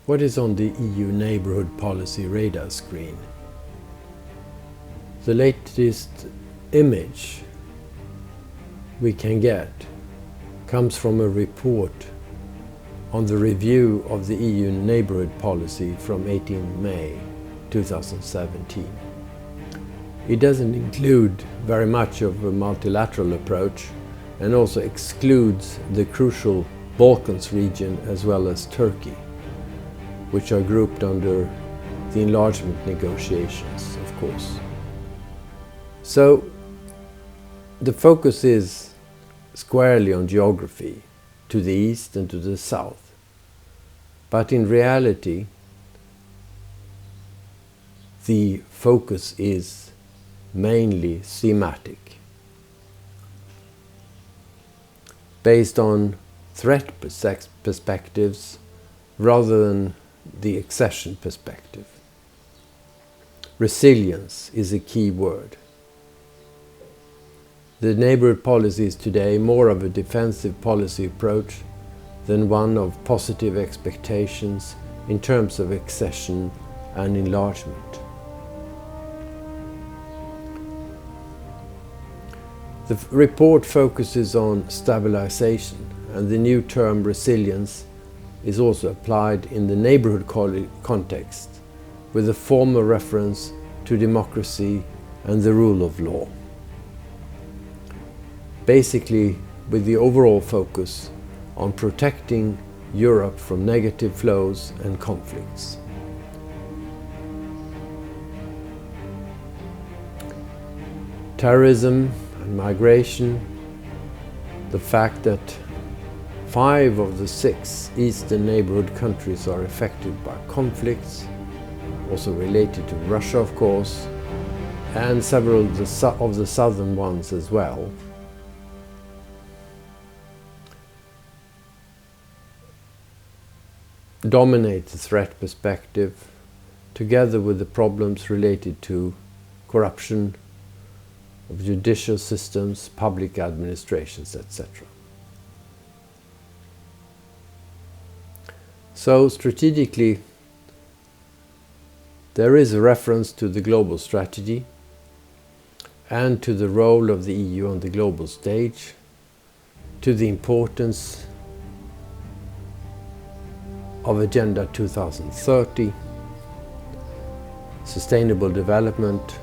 What is on the EU neighbourhood policy radar screen? The latest image we can get comes from a report on the review of the EU neighbourhood policy from 18 May 2017. It doesn't include very much of a multilateral approach and also excludes the crucial Balkans region as well as Turkey, which are grouped under the enlargement negotiations, of course. So the focus is squarely on geography, to the east and to the south. But in reality, the focus is mainly thematic, based on threat perspectives rather than the accession perspective. Resilience is a key word. The neighbourhood policy is today more of a defensive policy approach than one of positive expectations in terms of accession and enlargement. The report focuses on stabilization, and the new term resilience is also applied in the neighbourhood context, with a formal reference to democracy and the rule of law. Basically, with the overall focus on protecting Europe from negative flows and conflicts. Terrorism and migration, the fact that 5 of the 6 eastern neighbourhood countries are affected by conflicts, also related to Russia, of course, and several of the southern ones as well. Dominate the threat perspective, together with the problems related to corruption of judicial systems, public administrations, etc. So strategically, there is a reference to the global strategy and to the role of the EU on the global stage, to the importance of Agenda 2030, sustainable development,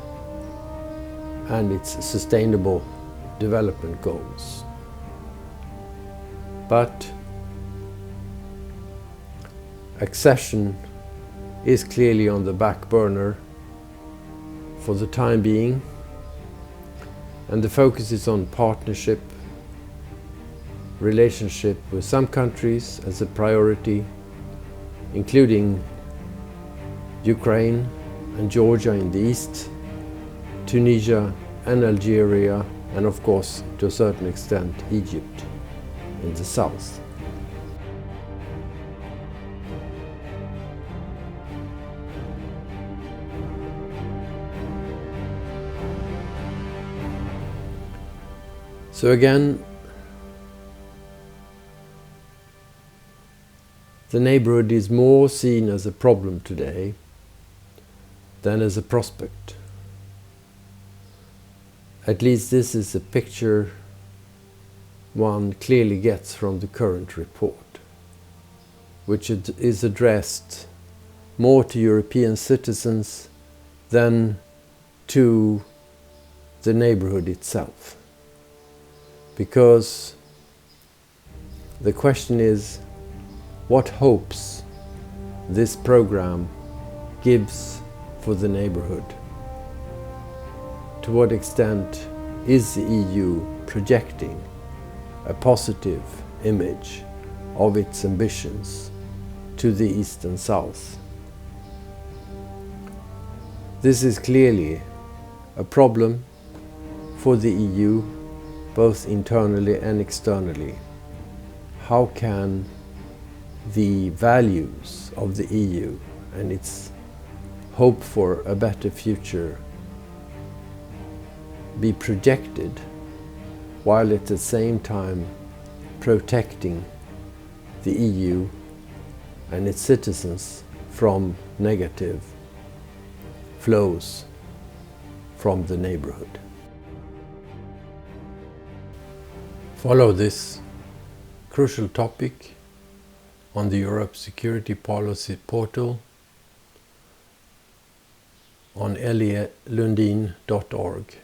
and its sustainable development goals. But accession is clearly on the back burner for the time being, and the focus is on partnership, relationship with some countries as a priority, including Ukraine and Georgia in the east, Tunisia and Algeria, and of course, to a certain extent, Egypt in the south. So again, the neighbourhood is more seen as a problem today than as a prospect. At least this is a picture one clearly gets from the current report, which is addressed more to European citizens than to the neighbourhood itself. Because the question is, what hopes this program gives for the neighbourhood? To what extent is the EU projecting a positive image of its ambitions to the east and south? This is clearly a problem for the EU, both internally and externally. How can the values of the EU and its hope for a better future be projected while at the same time protecting the EU and its citizens from negative flows from the neighborhood. Follow this crucial topic on the Europe Security Policy portal on lealundin.org.